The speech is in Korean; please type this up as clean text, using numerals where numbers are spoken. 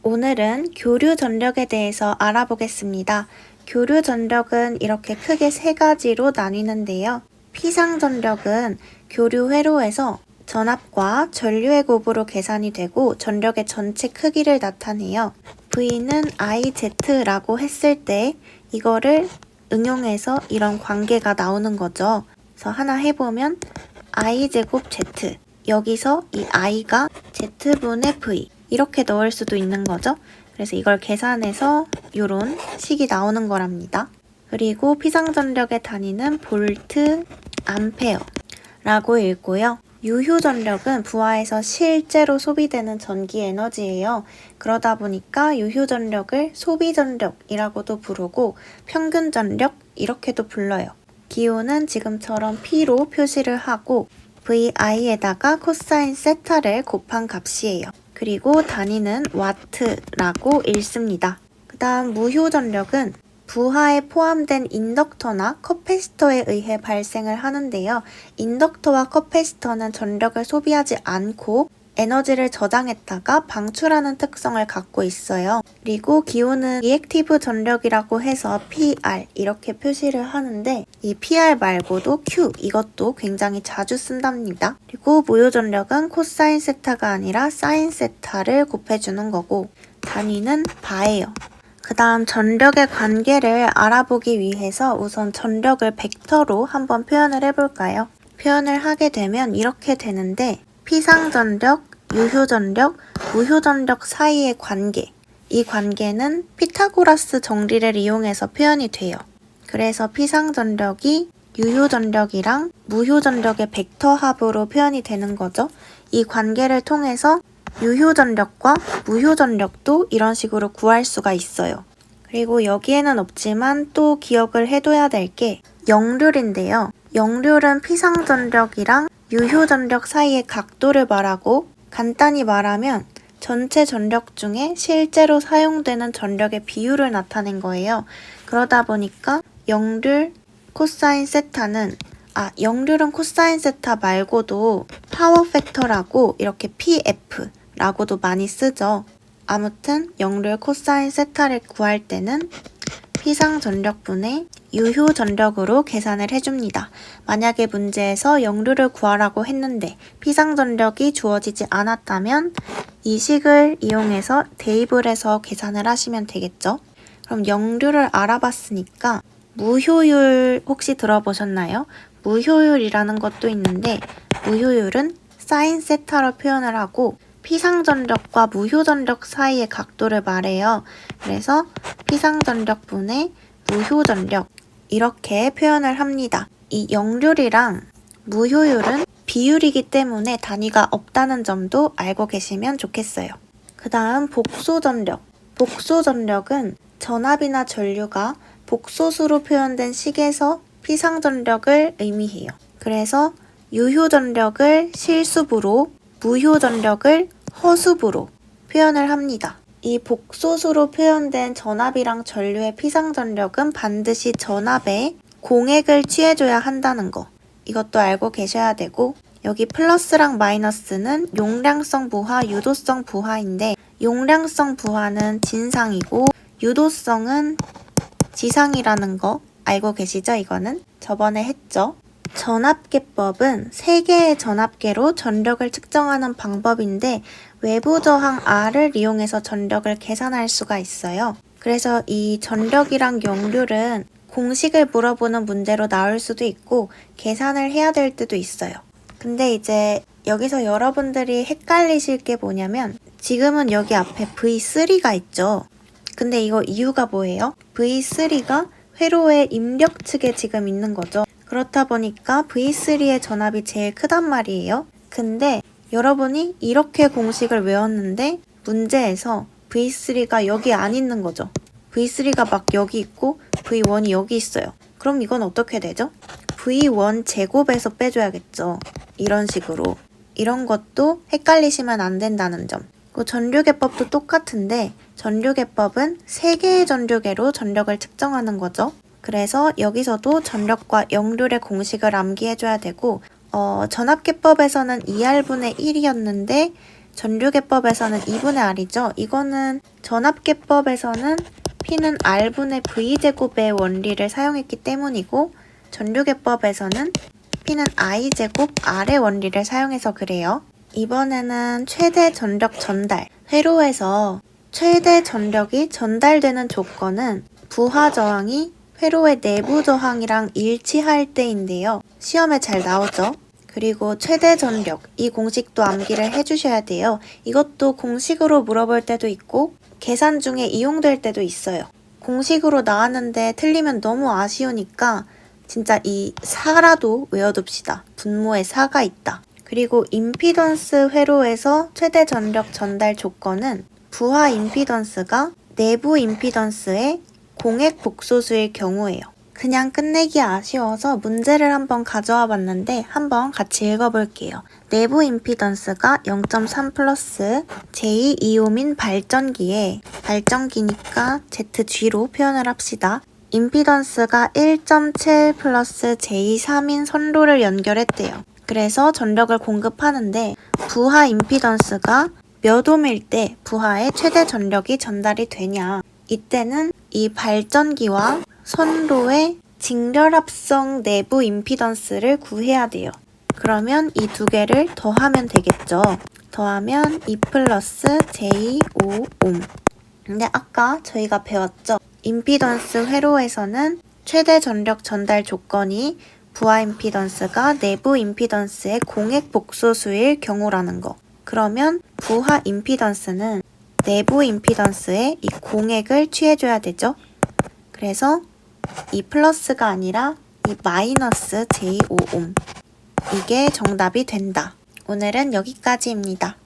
오늘은 교류 전력에 대해서 알아보겠습니다. 교류 전력은 이렇게 크게 세 가지로 나뉘는데요. 피상 전력은 교류 회로에서 전압과 전류의 곱으로 계산이 되고 전력의 전체 크기를 나타내요. V는 IZ라고 했을 때 이거를 응용해서 이런 관계가 나오는 거죠. 그래서 하나 해보면 I제곱 Z, 여기서 이 I가 Z분의 V 이렇게 넣을 수도 있는 거죠. 그래서 이걸 계산해서 이런 식이 나오는 거랍니다. 그리고 피상전력의 단위는 볼트, 암페어라고 읽고요. 유효전력은 부하에서 실제로 소비되는 전기 에너지예요. 그러다 보니까 유효전력을 소비전력이라고도 부르고 평균전력 이렇게도 불러요. 기호는 지금처럼 P로 표시를 하고 VI에다가 코사인 세타를 곱한 값이에요. 그리고 단위는 와트라고 읽습니다. 그 다음 무효전력은 부하에 포함된 인덕터나 커패시터에 의해 발생을 하는데요. 인덕터와 커패시터는 전력을 소비하지 않고 에너지를 저장했다가 방출하는 특성을 갖고 있어요. 그리고 기호는 리액티브 전력이라고 해서 PR 이렇게 표시를 하는데 이 PR 말고도 Q 이것도 굉장히 자주 쓴답니다. 그리고 무효 전력은 코사인 세타가 아니라 사인 세타를 곱해주는 거고 단위는 바예요. 그 다음 전력의 관계를 알아보기 위해서 우선 전력을 벡터로 한번 표현을 해볼까요? 표현을 하게 되면 이렇게 되는데 피상전력, 유효전력, 무효전력 사이의 관계, 이 관계는 피타고라스 정리를 이용해서 표현이 돼요. 그래서 피상전력이 유효전력이랑 무효전력의 벡터 합으로 표현이 되는 거죠. 이 관계를 통해서 유효전력과 무효전력도 이런 식으로 구할 수가 있어요. 그리고 여기에는 없지만 또 기억을 해둬야 될 게 역률인데요. 역률은 피상전력이랑 유효전력 사이의 각도를 말하고 간단히 말하면 전체 전력 중에 실제로 사용되는 전력의 비율을 나타낸 거예요. 그러다 보니까 역률 코사인 세타는 역률은 코사인 세타 말고도 파워 팩터라고 이렇게 PF라고도 많이 쓰죠. 아무튼 역률 코사인 세타를 구할 때는 피상전력분의 유효전력으로 계산을 해줍니다. 만약에 문제에서 역률을 구하라고 했는데 피상전력이 주어지지 않았다면 이 식을 이용해서 대입을 해서 계산을 하시면 되겠죠. 그럼 역률을 알아봤으니까 무효율 혹시 들어보셨나요? 무효율이라는 것도 있는데 무효율은 사인 세타로 표현을 하고 피상전력과 무효전력 사이의 각도를 말해요. 그래서 피상전력분의 무효전력 이렇게 표현을 합니다. 이 역률이랑 무효율은 비율이기 때문에 단위가 없다는 점도 알고 계시면 좋겠어요. 그 다음 복소전력. 복소전력은 전압이나 전류가 복소수로 표현된 식에서 피상전력을 의미해요. 그래서 유효전력을 실수부로 무효전력을 허수부로 표현을 합니다. 이 복소수로 표현된 전압이랑 전류의 피상전력은 반드시 전압에 공액을 취해줘야 한다는 거. 이것도 알고 계셔야 되고 여기 플러스랑 마이너스는 용량성 부하, 유도성 부하인데 용량성 부하는 진상이고 유도성은 지상이라는 거 알고 계시죠? 이거는 저번에 했죠. 전압계법은 3개의 전압계로 전력을 측정하는 방법인데 외부 저항 R을 이용해서 전력을 계산할 수가 있어요. 그래서 이 전력이랑 역률은 공식을 물어보는 문제로 나올 수도 있고 계산을 해야 될 때도 있어요. 근데 이제 여기서 여러분들이 헷갈리실 게 뭐냐면 지금은 여기 앞에 V3가 있죠. 근데 이거 이유가 뭐예요? V3가 회로의 입력 측에 지금 있는 거죠. 그렇다 보니까 V3의 전압이 제일 크단 말이에요. 근데 여러분이 이렇게 공식을 외웠는데 문제에서 V3가 여기 안 있는 거죠. V3가 막 여기 있고 V1이 여기 있어요. 그럼 이건 어떻게 되죠? V1 제곱에서 빼줘야겠죠. 이런 식으로. 이런 것도 헷갈리시면 안 된다는 점. 그 전류계법도 똑같은데 전류계법은 3개의 전류계로 전력을 측정하는 거죠. 그래서 여기서도 전력과 역률의 공식을 암기해줘야 되고 전압계법에서는 2R분의 1이었는데 전류계법에서는 2분의 R이죠. 이거는 전압계법에서는 P는 R분의 V제곱의 원리를 사용했기 때문이고 전류계법에서는 P는 I제곱 R의 원리를 사용해서 그래요. 이번에는 최대 전력 전달. 회로에서 최대 전력이 전달되는 조건은 부하 저항이 회로의 내부 저항이랑 일치할 때인데요. 시험에 잘 나오죠? 그리고 최대 전력, 이 공식도 암기를 해주셔야 돼요. 이것도 공식으로 물어볼 때도 있고 계산 중에 이용될 때도 있어요. 공식으로 나왔는데 틀리면 너무 아쉬우니까 진짜 이 4라도 외워둡시다. 분모에 4가 있다. 그리고 임피던스 회로에서 최대 전력 전달 조건은 부하 임피던스가 내부 임피던스의 공액 복소수일 경우예요. 그냥 끝내기 아쉬워서 문제를 한번 가져와 봤는데 한번 같이 읽어볼게요. 내부 임피던스가 0.3 플러스 제2이옴인 발전기니까 ZG로 표현을 합시다. 임피던스가 1.7 플러스 제2,3인 선로를 연결했대요. 그래서 전력을 공급하는데 부하 임피던스가 몇 옴일 때 부하에 최대 전력이 전달이 되냐. 이때는 이 발전기와 선로의 직렬합성 내부 임피던스를 구해야 돼요. 그러면 이 두 개를 더하면 되겠죠. 더하면 2 플러스 제2,5옴. 근데 아까 저희가 배웠죠. 임피던스 회로에서는 최대 전력 전달 조건이 부하 임피던스가 내부 임피던스의 공액 복소수일 경우라는 거. 그러면 부하 임피던스는 내부 임피던스의 이 공액을 취해줘야 되죠. 그래서 이 플러스가 아니라 이 마이너스 제2,5옴. 이게 정답이 된다. 오늘은 여기까지입니다.